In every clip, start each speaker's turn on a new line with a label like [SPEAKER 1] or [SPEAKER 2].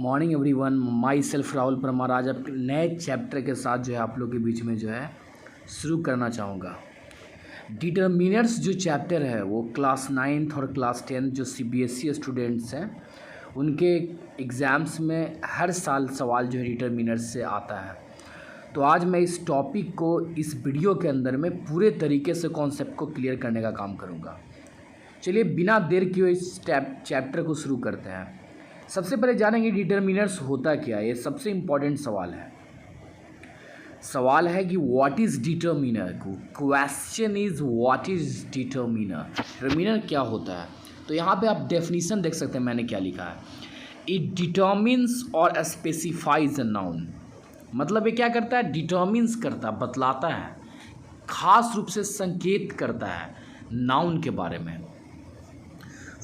[SPEAKER 1] Morning everyone, my self Rahul Parmar. आज आप नए चैप्टर के साथ जो है आप लोग के बीच में जो है शुरू करना चाहूँगा। डिटर्मिनर्स जो चैप्टर है वो क्लास 9th और क्लास 10th जो CBSE स्टूडेंट्स हैं उनके एग्ज़ाम्स में हर साल सवाल जो है डिटर्मिनर्स से आता है। तो आज मैं इस टॉपिक को इस वीडियो के अंदर में पूरे तरीके से कॉन्सेप्ट को क्लियर करने का काम करूँगा। चलिए बिना देर किए इस चैप्टर को शुरू करते हैं। सबसे पहले जानेंगे डिटर्मिनर्स होता क्या है। ये सबसे इम्पॉर्टेंट सवाल है कि what is determiner. Question is what is determiner. Determiner क्या होता है? तो यहाँ पे आप डेफिनेशन देख सकते हैं मैंने क्या लिखा है। इट डिटर्मिन्स और स्पेसिफाइज अ नाउन। मतलब ये क्या करता है? डिटर्मिन्स करता है, बतलाता है, खास रूप से संकेत करता है नाउन के बारे में।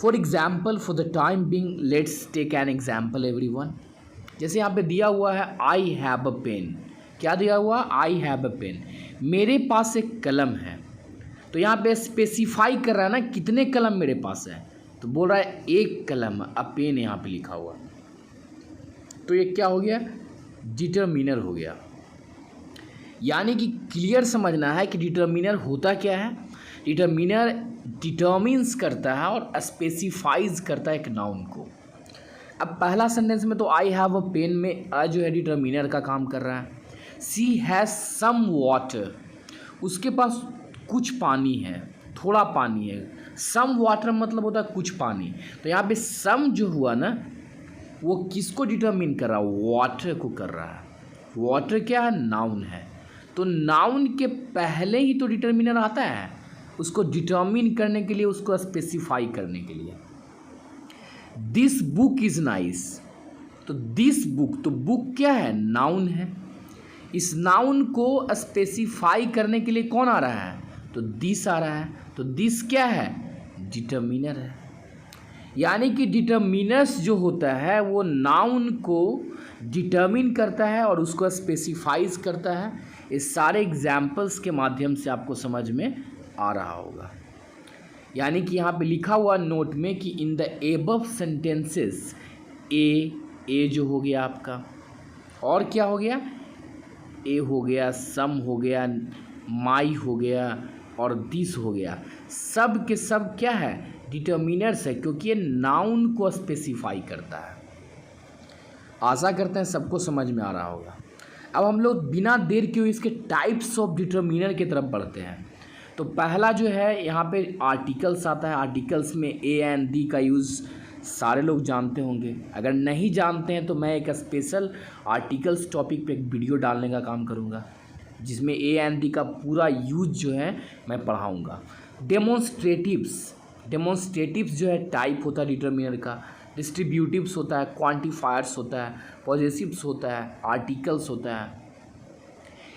[SPEAKER 1] For example, for the time being let's take an example everyone. जैसे यहाँ पे दिया हुआ है आई हैव अ पेन। क्या दिया हुआ? I have a pen. मेरे पास एक कलम है। तो यहाँ पे स्पेसिफाई कर रहा है ना कितने कलम मेरे पास है। तो बोल रहा है एक कलम, अ पेन यहाँ पे लिखा हुआ। तो ये क्या हो गया? डिटर्मिनर हो गया। यानी कि क्लियर समझना है कि डिटर्मिनर होता क्या है। डिटर्मिनर डिटर्मिन्स करता है और स्पेसिफाइज करता है एक नाउन को। अब पहला सेंटेंस में तो आई हैव अ पेन में अ जो है डिटर्मिनर का काम कर रहा है। सी हैज़ सम वाटर, उसके पास कुछ पानी है, थोड़ा पानी है। सम वाटर मतलब होता है कुछ पानी। तो यहाँ पे सम जो हुआ ना वो किसको डिटर्मिन कर रहा है? वाटर को कर रहा है। वाटर क्या है? नाउन है। तो नाउन के पहले ही तो डिटर्मिनर आता है, उसको डिटर्मिन करने के लिए, उसको स्पेसिफाई करने के लिए। This book is nice. तो दिस बुक, तो बुक क्या है? नाउन है। इस नाउन को स्पेसिफाई करने के लिए कौन आ रहा है? तो दिस आ रहा है। तो दिस क्या है? डिटर्मिनर है। यानी कि डिटर्मिनर्स जो होता है वो नाउन को डिटर्मिन करता है और उसको स्पेसिफाइज करता है। इस सारे एग्जाम्पल्स के माध्यम से आपको समझ में आ रहा होगा। यानी कि यहाँ पे लिखा हुआ नोट में कि इन द एबव सेंटेंसेस ए जो हो गया आपका, और क्या हो गया? ए हो गया, सम हो गया, माई हो गया और दिस हो गया। सब के सब क्या है? डिटर्मिनर्स है, क्योंकि ये नाउन को स्पेसिफाई करता है। आशा करते हैं सबको समझ में आ रहा होगा। अब हम लोग बिना देर किए इसके टाइप्स ऑफ डिटर्मिनर की तरफ बढ़ते हैं। तो पहला जो है यहाँ पे आर्टिकल्स आता है। आर्टिकल्स में ए एंड दी का यूज़ सारे लोग जानते होंगे। अगर नहीं जानते हैं तो मैं एक स्पेशल आर्टिकल्स टॉपिक पे एक वीडियो डालने का काम करूँगा जिसमें ए एंड दी का पूरा यूज जो है मैं पढ़ाऊँगा। डेमोन्स्ट्रेटिव्स जो है टाइप होता है डिटर्मिनर का। डिस्ट्रीब्यूटिव्स होता है, क्वांटिफायर्स होता है, पॉजेसिव्स होता है, आर्टिकल्स होता है।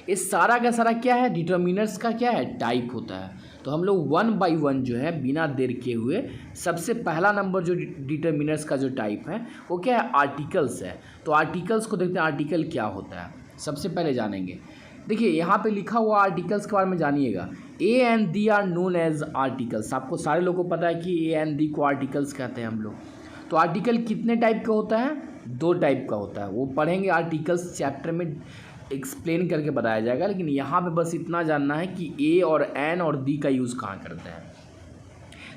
[SPEAKER 1] इस सारा का सारा क्या है? डिटर्मिनर्स का क्या है? टाइप होता है। तो हम लोग वन बाय वन जो है बिना देर किए हुए सबसे पहला नंबर जो डिटर्मिनर्स का जो टाइप है वो क्या है? आर्टिकल्स है। तो आर्टिकल्स को देखते हैं आर्टिकल क्या होता है। सबसे पहले जानेंगे, देखिए यहाँ पे लिखा हुआ आर्टिकल्स के बारे में जानिएगा। A and the are known as articles. आपको सारे लोगों को पता है कि ए एंड दी को आर्टिकल्स कहते हैं हम लोग। तो आर्टिकल कितने टाइप का होता है? 2 टाइप का होता है। वो पढ़ेंगे आर्टिकल्स चैप्टर में, एक्सप्लेन करके बताया जाएगा। लेकिन यहाँ पे बस इतना जानना है कि ए और एन और दी का यूज़ कहाँ करते हैं।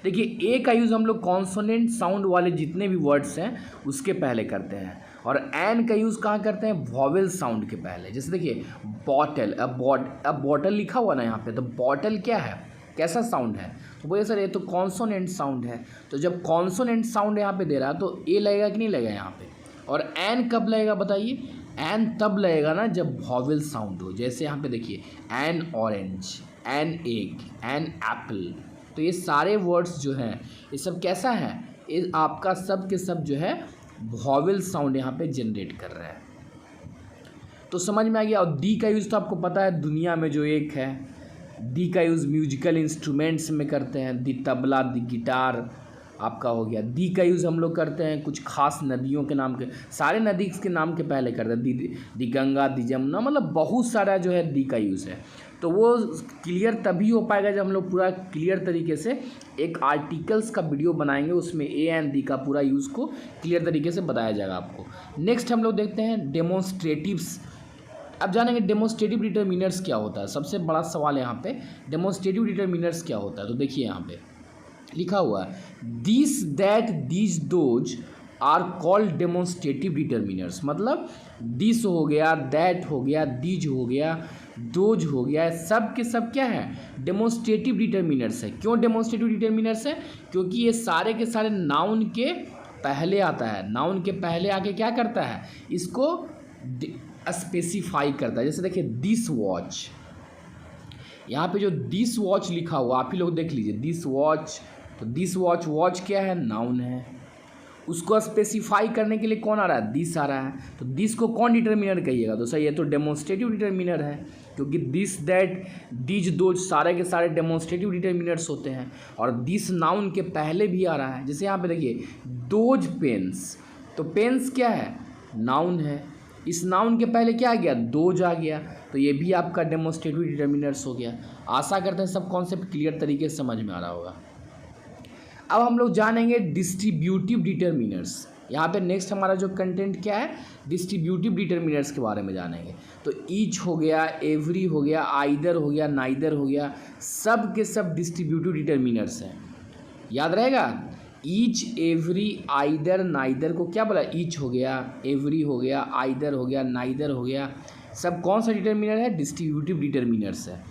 [SPEAKER 1] देखिए ए का यूज़ हम लोग कॉन्सोनेंट साउंड वाले जितने भी वर्ड्स हैं उसके पहले करते हैं, और एन का यूज़ कहाँ करते हैं? वॉवेल साउंड के पहले। जैसे देखिए बॉटल, अब बॉटल लिखा हुआ ना यहाँ पे, तो बॉटल क्या है? कैसा साउंड है? तो बोलिए सर ये तो कॉन्सोनेंट साउंड है। तो जब कॉन्सोनेंट साउंड यहाँ पे दे रहा है तो ए लगेगा कि नहीं लगेगा यहाँ पे? और एन कब लगेगा बताइए? एन तब लगेगा ना जब वॉवेल साउंड हो। जैसे यहाँ पे देखिए an orange, an egg, an apple. तो ये सारे वर्ड्स जो हैं ये सब कैसा है? ये आपका सब के सब जो है वॉवेल साउंड यहाँ पे जनरेट कर रहा है। तो समझ में आ गया। और दी का यूज़ तो आपको पता है दुनिया में जो एक है, दी का यूज़ म्यूजिकल इंस्ट्रूमेंट्स में करते हैं। दी तबला, दी गिटार आपका हो गया। दी का यूज़ हम लोग करते हैं कुछ खास नदियों के नाम के, सारे नदी के नाम के पहले करते हैं। दी गंगा, दी जमुना, मतलब बहुत सारा जो है दी का यूज़ है। तो वो क्लियर तभी हो पाएगा जब हम लोग पूरा क्लियर तरीके से एक आर्टिकल्स का वीडियो बनाएंगे, उसमें ए एंड दी का पूरा यूज़ को क्लियर तरीके से बताया जाएगा आपको। नेक्स्ट हम लोग देखते हैं डेमोन्स्ट्रेटिव्स। अब जानेंगे डेमोन्स्ट्रेटिव डिटरमिनर्स क्या होता है। सबसे बड़ा सवाल यहाँ पे डेमोन्स्ट्रेटिव डिटरमिनर्स क्या होता है। तो देखिए यहाँ पे लिखा हुआ है this that these those are called demonstrative determiners. मतलब दिस हो गया, दैट हो गया, दीज हो गया, दोज हो गया, सब के सब क्या है, डेमोन्स्ट्रेटिव डिटरमिनर्स है। क्यों डेमोन्स्ट्रेटिव डिटरमिनर्स है? क्योंकि ये सारे के सारे नाउन के पहले आता है। नाउन के पहले आके क्या करता है, इसको स्पेसिफाई करता है। जैसे देखिए दिस वॉच, यहाँ पे जो दिस वॉच लिखा हुआ आप ही लोग देख लीजिए, दिस वॉच। तो दिस वॉच, वॉच क्या है, नाउन है। उसको स्पेसिफाई करने के लिए कौन आ रहा है, दिस आ रहा है। तो दिस को कौन डिटरमिनर कहिएगा, तो सही है, तो डेमोन्स्ट्रेटिव डिटरमिनर है। क्योंकि दिस दैट दीज दोज सारे के सारे डेमोन्स्ट्रेटिव डिटरमिनर्स होते हैं। और दिस नाउन के पहले भी आ रहा है। जैसे यहाँ पे देखिए दोज पेन्स, तो पेन्स क्या है, नाउन है। इस नाउन के पहले क्या आ गया, दोज आ गया। तो ये भी आपका डेमोन्स्ट्रेटिव डिटरमिनर्स हो गया। आशा करते हैं सब कॉन्सेप्ट क्लियर तरीके से समझ में आ रहा होगा। अब हम लोग जानेंगे डिस्ट्रीब्यूटिव डिटरमिनर्स। यहाँ पे नेक्स्ट हमारा जो कंटेंट क्या है, डिस्ट्रीब्यूटिव डिटरमिनर्स के बारे में जानेंगे। तो ईच हो गया, एवरी हो गया, आइदर हो गया, नाइदर हो गया, सब के सब डिस्ट्रीब्यूटिव डिटरमिनर्स हैं। याद रहेगा, ईच, एवरी, आइदर, नाइदर को क्या बोला, ईच हो गया, एवरी हो गया, आइदर हो गया, नाइदर हो गया, सब कौन सा डिटरमिनर है, डिस्ट्रीब्यूटिव डिटरमिनर्स है।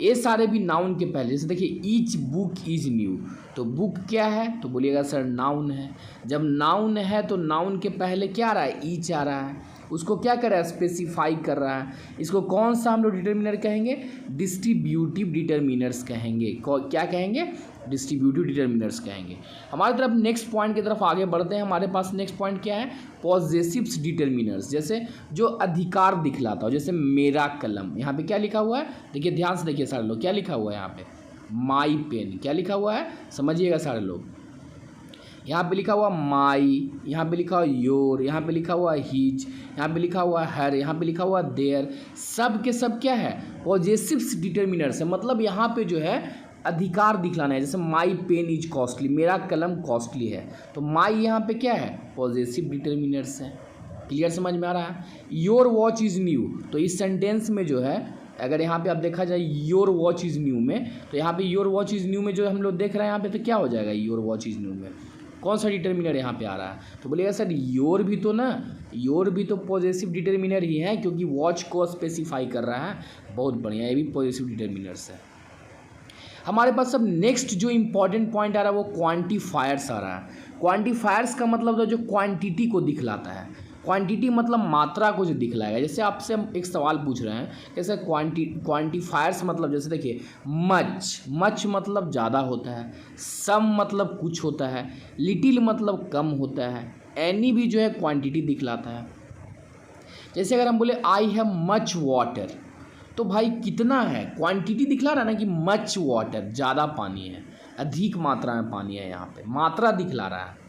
[SPEAKER 1] ये सारे भी नाउन के पहले। जैसे देखिए ईच बुक इज न्यू, तो बुक क्या है, तो बोलिएगा सर नाउन है। जब नाउन है तो नाउन के पहले क्या आ रहा है, ईच आ रहा है। उसको क्या कर रहा है, स्पेसिफाई कर रहा है। इसको कौन सा हम लोग डिटरमिनर कहेंगे, डिस्ट्रीब्यूटिव डिटरमिनर्स कहेंगे। क्या कहेंगे, डिस्ट्रीब्यूटिव डिटरमिनर्स कहेंगे। हमारी तरफ नेक्स्ट पॉइंट की तरफ आगे बढ़ते हैं। हमारे पास नेक्स्ट पॉइंट क्या है, पॉजेसिव्स डिटरमिनर्स। जैसे जो अधिकार दिखलाता हो, जैसे मेरा कलम, यहाँ पे क्या लिखा हुआ है, देखिए ध्यान से देखिए सारे लोग, क्या लिखा हुआ है यहाँ पे, माई पेन। क्या लिखा हुआ है, समझिएगा सारे लोग। यहाँ पे लिखा हुआ माई, यहाँ पे लिखा हुआ योर, यहाँ पे लिखा हुआ हीज, यहाँ पे लिखा हुआ हर, यहाँ पे लिखा हुआ देयर, सब के सब क्या है, पॉजेसिव्स डिटरमिनर्स है। मतलब यहाँ पे जो है अधिकार दिखलाना है। जैसे माई पेन इज कॉस्टली, मेरा कलम कॉस्टली है, तो माई यहाँ पे क्या है, पॉजेसिव डिटरमिनर्स है। क्लियर समझ में आ रहा है। योर वॉच इज़ न्यू, तो इस सेंटेंस में जो है, अगर यहाँ पे आप देखा जाए योर वॉच इज़ न्यू में, तो यहाँ पे योर वॉच इज़ न्यू में जो हम लोग देख रहे हैं यहाँ पे, तो क्या हो जाएगा, योर वॉच इज़ न्यू में कौन सा डिटरमिनर यहाँ पे आ रहा है, तो बोलिएगा सर योर भी तो ना, योर भी तो पॉजेसिव डिटरमिनर ही है, क्योंकि वॉच को स्पेसिफाई कर रहा है। बहुत बढ़िया, ये भी पॉजेसिव डिटरमिनर्स है। हमारे पास सब नेक्स्ट जो इंपॉर्टेंट पॉइंट आ रहा है वो क्वांटिफायर्स आ रहा है। क्वांटिफायर्स का मतलब तो जो क्वांटिटी को दिखलाता है। क्वांटिटी मतलब मात्रा को जो दिखलाएगा। जैसे आपसे हम एक सवाल पूछ रहे हैं, कैसे क्वांटिफायर्स मतलब, जैसे देखिए मच, मच मतलब ज़्यादा होता है, सम मतलब कुछ होता है, लिटिल मतलब कम होता है, एनी भी जो है क्वांटिटी दिखलाता है। जैसे अगर हम बोले आई हैव मच वाटर, तो भाई कितना है, क्वांटिटी दिखला रहा है ना कि मच वाटर, ज़्यादा पानी है, अधिक मात्रा में पानी है, यहाँ पे मात्रा दिखला रहा है।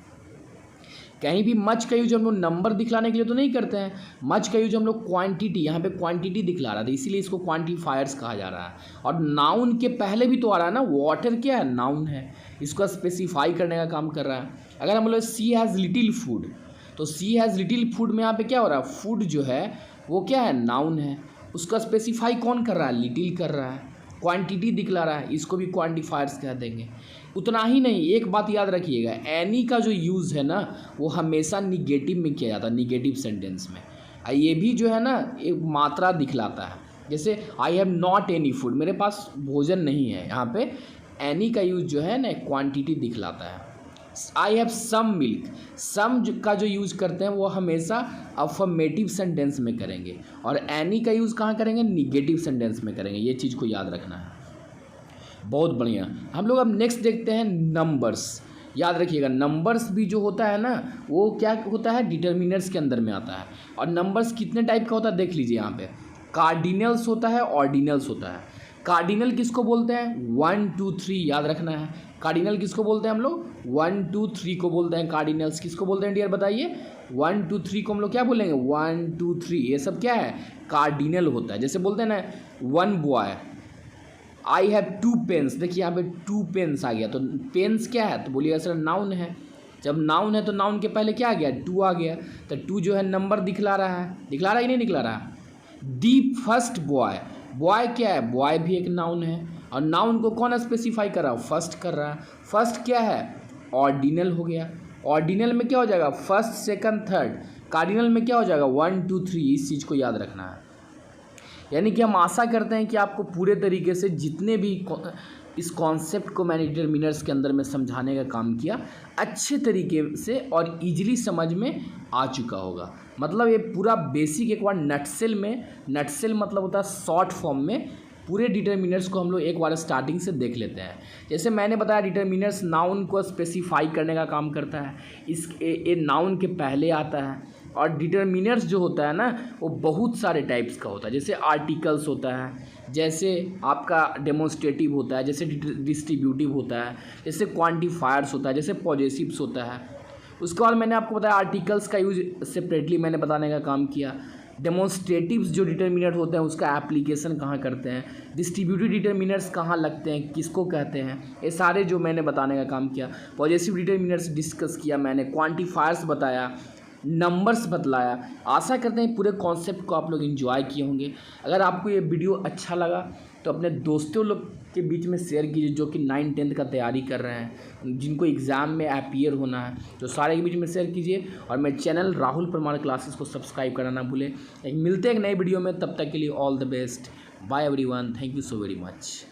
[SPEAKER 1] कहीं भी मच का यूज हम लोग नंबर दिखलाने के लिए तो नहीं करते हैं, मच का यूज हम लोग क्वांटिटी, यहाँ पे क्वांटिटी दिखला रहा था, इसीलिए इसको क्वांटिफायर्स कहा जा रहा है। और नाउन के पहले भी तो आ रहा है ना, वाटर क्या है, नाउन है, इसको स्पेसिफाई करने का काम कर रहा है। अगर हम बोले सी हैज़ लिटिल फूड, तो सी हैज़ लिटिल फूड में यहाँ पे क्या हो रहा है, फूड जो है वो क्या है, नाउन है, उसका स्पेसिफाई कौन कर रहा है, लिटिल कर रहा है, क्वांटिटी दिखला रहा है, इसको भी क्वांटिफायर्स कह देंगे। उतना ही नहीं, एक बात याद रखिएगा, एनी का जो यूज़ है ना वो हमेशा निगेटिव में किया जाता है, निगेटिव सेंटेंस में। ये भी जो है ना एक मात्रा दिखलाता है। जैसे I have not any food, मेरे पास भोजन नहीं है, यहाँ पे एनी का यूज़ जो है ना क्वांटिटी दिखलाता है। आई हैव सम मिल्क, सम का जो यूज़ करते हैं वो हमेशा अफर्मेटिव सेंटेंस में करेंगे, और एनी का यूज़ कहाँ करेंगे, निगेटिव सेंटेंस में करेंगे। ये चीज़ को याद रखना है। बहुत बढ़िया। हम लोग अब नेक्स्ट देखते हैं नंबर्स। याद रखिएगा, नंबर्स भी जो होता है ना वो क्या होता है, डिटरमिनर्स के अंदर में आता है। और नंबर्स कितने टाइप का होता है देख लीजिए, यहाँ पे कार्डिनल्स होता है, ऑर्डिनल्स होता है। कार्डिनल किसको बोलते हैं, 1 2 3, याद रखना है। कार्डिनल किसको बोलते हैं हम लोग, 1 2 3 को बोलते हैं। कार्डिनल्स किसको बोलते हैं डियर, बताइए। 1 2 3 को हम लोग क्या बोलेंगे, 1 2 3, ये सब क्या है, कार्डिनल होता है। जैसे बोलते हैं ना 1 बॉय, आई हैव 2 पेन्स, देखिए यहाँ पे 2 पेन्स आ गया, तो पेन्स क्या है, तो बोलिएगा सर नाउन है। जब नाउन है तो नाउन के पहले क्या आ गया, 2 आ गया, तो 2 जो है नंबर दिखला रहा है, दिखला रहा है कि नहीं दिखला रहा है। दी फर्स्ट बॉय, बॉय क्या है, बॉय भी एक नाउन है, और नाउन को कौन स्पेसिफाई कर रहा है, फर्स्ट कर रहा है। फर्स्ट क्या है, ऑर्डिनल हो गया, ऑर्डिनल में क्या हो जाएगा, फर्स्ट सेकंड थर्ड, कार्डिनल में क्या हो जाएगा 1 2 3, इस चीज़ को याद रखना है। यानी कि हम आशा करते हैं कि आपको पूरे तरीके से जितने भी इस कॉन्सेप्ट को मैंने डिटरमिनर्स के अंदर में समझाने का काम किया, अच्छे तरीके से और इजीली समझ में आ चुका होगा। मतलब ये पूरा बेसिक एक बार नटसेल में, नटसेल मतलब होता है शॉर्ट फॉर्म में, पूरे डिटरमिनर्स को हम लोग एक बार स्टार्टिंग से देख लेते हैं। जैसे मैंने बताया डिटरमिनर्स नाउन को स्पेसिफाई करने का काम करता है, ये नाउन के पहले आता है। और डिटरमिनर्स जो होता है ना वो बहुत सारे टाइप्स का होता है, जैसे आर्टिकल्स होता है, जैसे आपका डेमोन्स्ट्रेटिव होता है, जैसे डिस्ट्रीब्यूटिव होता है, जैसे क्वांटिफायर्स होता है, जैसे पॉजेसिव्स होता है। उसके बाद मैंने आपको बताया आर्टिकल्स का यूज सेपरेटली मैंने बताने का काम किया। डेमोन्स्ट्रेटिव्स जो डिटरमिनर होते हैं उसका एप्लीकेशन कहाँ करते हैं, डिस्ट्रीब्यूटिव डिटरमिनर्स कहाँ लगते हैं, किसको कहते हैं, ये सारे जो मैंने बताने का काम किया। पॉजेसिव डिटरमिनर्स डिस्कस किया मैंने, क्वांटिफायर्स बताया, नंबर्स बतलाया। आशा करते हैं पूरे कॉन्सेप्ट को आप लोग एंजॉय किए होंगे। अगर आपको ये वीडियो अच्छा लगा तो अपने दोस्तों लोग के बीच में शेयर कीजिए जो कि 9th-10th का तैयारी कर रहे हैं, जिनको एग्ज़ाम में अपीयर होना है, तो सारे के बीच में शेयर कीजिए। और मेरे चैनल राहुल परमार क्लासेस को सब्सक्राइब करना ना भूलें। मिलते हैं एक नए वीडियो में, तब तक के लिए all the best, bye everyone, thank you so very much.